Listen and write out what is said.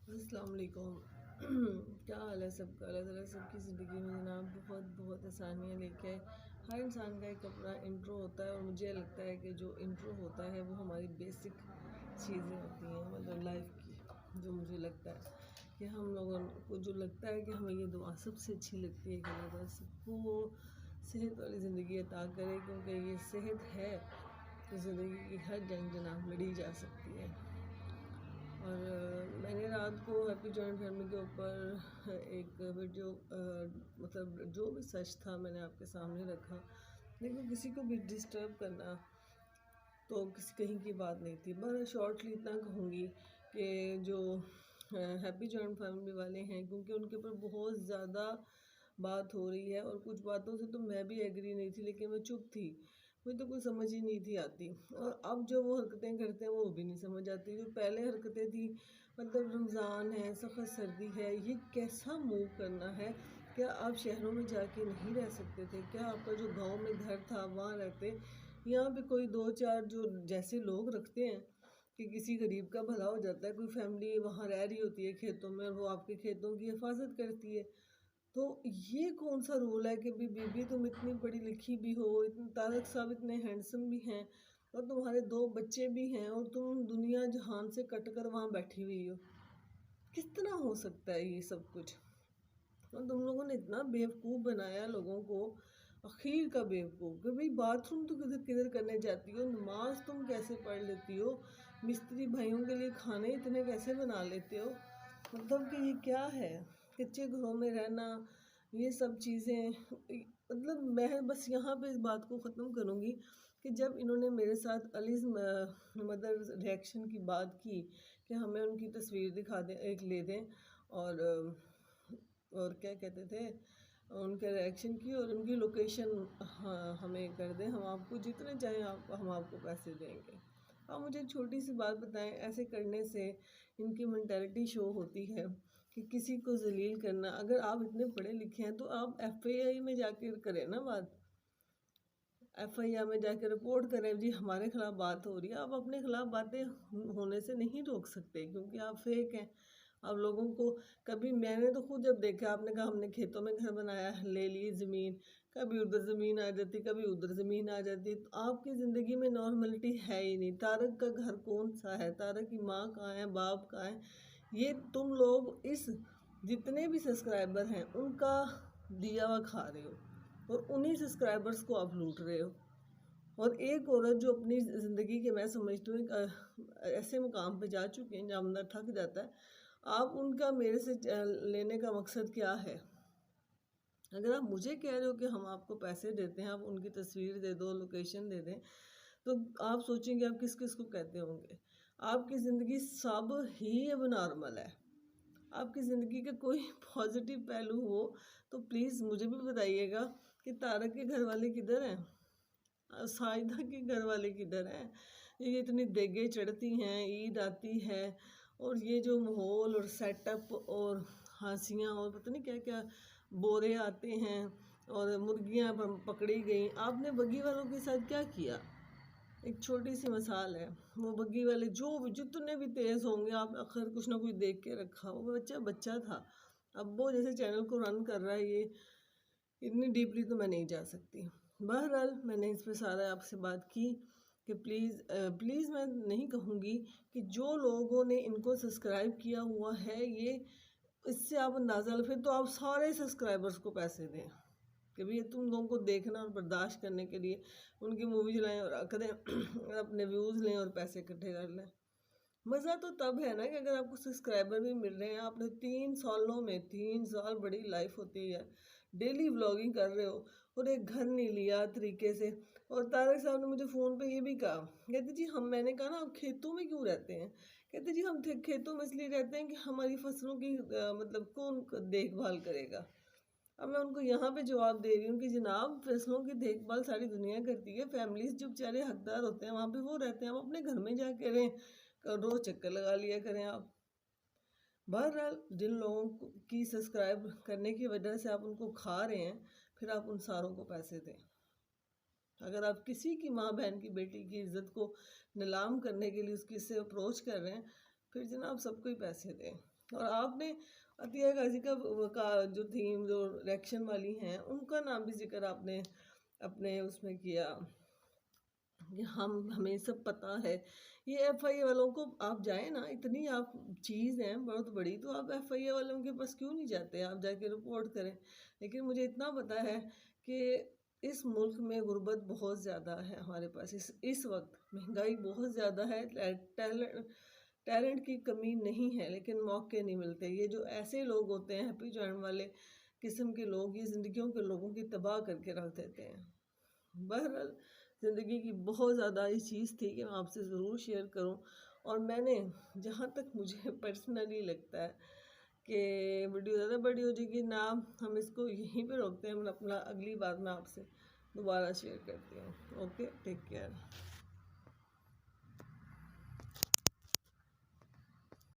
अस्सलाम वालेकुम। क्या हाल है सबका। अल्लाह ताला सबकी ज़िंदगी में जनाब बहुत बहुत आसानियाँ लेके आए। हर इंसान का एक अपना इंट्रो होता है और मुझे लगता है कि जो इंट्रो होता है वो हमारी बेसिक चीज़ें होती हैं मतलब लाइफ की। जो मुझे लगता है कि हम लोगों को जो लगता है कि हमें ये दुआ सबसे अच्छी लगती है कि अल्लाह ताला सबको सेहत वाली ज़िंदगी अता करे, क्योंकि ये सेहत है तो ज़िंदगी की हर जंग जनाब लड़ी जा सकती है। और मैंने रात को हैप्पी जॉइंट फैमिली के ऊपर एक वीडियो मतलब जो भी सच था मैंने आपके सामने रखा, लेकिन किसी को भी डिस्टर्ब करना तो किसी कहीं की बात नहीं थी। बस शॉर्टली इतना कहूँगी कि जो हैप्पी जॉइंट फैमिली वाले हैं, क्योंकि उनके ऊपर बहुत ज़्यादा बात हो रही है और कुछ बातों से तो मैं भी एग्री नहीं थी, लेकिन मैं चुप थी। मुझे तो कोई समझ ही नहीं थी आती। और अब जो वो हरकतें करते हैं वो भी नहीं समझ आती। जो पहले हरकतें थी मतलब रमज़ान है, सख़त सर्दी है, ये कैसा मूव करना है। क्या आप शहरों में जाके नहीं रह सकते थे? क्या आपका जो गांव में घर था वहाँ रहते? यहाँ पे कोई दो चार जो जैसे लोग रखते हैं कि किसी गरीब का भला हो जाता है, कोई फैमिली वहाँ रह रही होती है खेतों में और वो आपके खेतों की हिफाजत करती है। तो ये कौन सा रूल है कि बीबी तुम इतनी पढ़ी लिखी भी हो, इतने तारक साहब इतने हैंडसम भी हैं और तुम्हारे दो बच्चे भी हैं और तुम दुनिया जहान से कट कर वहाँ बैठी हुई हो। किस तरह हो सकता है ये सब कुछ। और तुम लोगों ने इतना बेवकूफ़ बनाया लोगों को, आखिर का बेवकूफ़ कि भाई बाथरूम तो किधर किधर करने जाती हो, नमाज तुम कैसे पढ़ लेती हो, मिस्त्री भाइयों के लिए खाने इतने कैसे बना लेते हो। मतलब कि ये क्या है, कच्चे घरों में रहना, ये सब चीज़ें। मतलब मैं बस यहाँ पे इस बात को ख़त्म करूँगी कि जब इन्होंने मेरे साथ अलीज़ मदर रिएक्शन की बात की कि हमें उनकी तस्वीर दिखा दें, एक ले दें और और क्या कहते थे, उनके रिएक्शन की और उनकी लोकेशन हाँ हमें कर दें, हम आपको जितने चाहें आप हम आपको पैसे देंगे। आप मुझे एक छोटी सी बात बताएं, ऐसे करने से इनकी मेंटालिटी शो होती है कि किसी को जलील करना। अगर आप इतने पढ़े लिखे हैं तो आप एफआईआई में जाके करें ना बात, एफआईआर में जाकर रिपोर्ट करें जी हमारे खिलाफ बात हो रही है। आप अपने खिलाफ बातें होने से नहीं रोक सकते क्योंकि आप फेक हैं। आप लोगों को कभी मैंने तो खुद जब देखा, आपने कहा हमने खेतों में घर बनाया, ले ली ज़मीन, कभी उधर ज़मीन आ जाती कभी उधर ज़मीन आ जाती। तो आपकी ज़िंदगी में नॉर्मलिटी है ही नहीं। तारक का घर कौन सा है, तारक की माँ कहाँ है, बाप कहाँ है, ये तुम लोग इस जितने भी सब्सक्राइबर हैं उनका दिया हुआ खा रहे हो और उन्हीं सब्सक्राइबर्स को आप लूट रहे हो। और एक औरत जो अपनी ज़िंदगी के मैं समझती हूँ ऐसे मुकाम पे जा चुके हैं जहाँ बंदा थक जाता है, आप उनका मेरे से लेने का मकसद क्या है। अगर आप मुझे कह रहे हो कि हम आपको पैसे देते हैं, आप उनकी तस्वीर दे दो, लोकेशन दे दें, तो आप सोचेंगे आप किस किस को कहते होंगे। आपकी ज़िंदगी सब ही अब नॉर्मल है। आपकी ज़िंदगी का कोई पॉजिटिव पहलू हो तो प्लीज़ मुझे भी बताइएगा कि तारक के घर वाले किधर हैं, साइदा के घर वाले किधर हैं। ये इतनी देगे चढ़ती हैं, ईद आती है और ये जो माहौल और सेटअप और हंसियाँ और पता नहीं क्या क्या बोरे आते हैं और मुर्गियाँ पकड़ी गई। आपने बग्गी वालों के साथ क्या किया, एक छोटी सी मिसाल है। वो बग्गी वाले जो जितने भी तेज़ होंगे, आप आखिर कुछ ना कुछ देख के रखा। वो बच्चा बच्चा था। अब वो जैसे चैनल को रन कर रहा है, ये इतनी डीपली तो मैं नहीं जा सकती। बहरहाल मैंने इस पर सारा आपसे बात की कि प्लीज़ मैं नहीं कहूँगी कि जो लोगों ने इनको सब्सक्राइब किया हुआ है, ये इससे आप अंदाज़ा फिर तो आप सारे सब्सक्राइबर्स को पैसे दें कि भैया तुम लोगों को देखना और बर्दाश्त करने के लिए उनकी मूवीज लाएँ और करें अपने व्यूज़ लें और पैसे इकट्ठे कर लें। मज़ा तो तब है ना कि अगर आपको सब्सक्राइबर भी मिल रहे हैं, आपने 3 सालों में 3 साल बड़ी लाइफ होती है, डेली व्लॉगिंग कर रहे हो और एक घर नहीं लिया तरीके से। और तारक साहब ने मुझे फ़ोन पे ये भी कहा, कहते जी हम, मैंने कहा ना आप खेतों में क्यों रहते हैं, कहते जी हम खेतों में इसलिए रहते हैं कि हमारी फसलों की मतलब कौन देखभाल करेगा। अब मैं उनको यहाँ पे जवाब दे रही हूँ कि जनाब फसलों की देखभाल सारी दुनिया करती है, फैमिलीज जो बेचारे हकदार होते हैं वहाँ पे वो रहते हैं, आप अपने घर में जाके रहें, रोज़ चक्कर लगा लिया करें आप। बहरहाल जिन लोगों की सब्सक्राइब करने की वजह से आप उनको खा रहे हैं, फिर आप उन सारों को पैसे दें। अगर आप किसी की माँ बहन की बेटी की इज्जत को नीलाम करने के लिए उसकी से अप्रोच कर रहे हैं, फिर जनाब सबको ही पैसे दें। और आपने अतिया गाजी का जो थीम जो इलेक्शन वाली हैं उनका नाम भी जिक्र आपने अपने उसमें किया कि हमें सब पता है। ये एफआईए वालों को आप जाएं ना, इतनी आप चीज़ हैं बहुत बड़ी, तो आप एफआईए वालों के पास क्यों नहीं जाते, आप जाके रिपोर्ट करें। लेकिन मुझे इतना पता है कि इस मुल्क में गुर्बत बहुत ज़्यादा है हमारे पास, इस वक्त महंगाई बहुत ज़्यादा है, टैलेंट की कमी नहीं है, लेकिन मौके नहीं मिलते। ये जो ऐसे लोग होते हैं हैप्पी जॉइंट वाले किस्म के लोग, ये ज़िंदगियों के लोगों की तबाह करके रख देते हैं। बहरहाल ज़िंदगी की बहुत ज़्यादा ये चीज़ थी कि मैं आपसे ज़रूर शेयर करूं। और मैंने, जहाँ तक मुझे पर्सनली लगता है कि वीडियो ज़्यादा बड़ी हो जाएगी ना, हम इसको यहीं पे रोकते हैं। मैं अपना अगली बात मैं आपसे दोबारा शेयर करती हूँ। Okay, take care.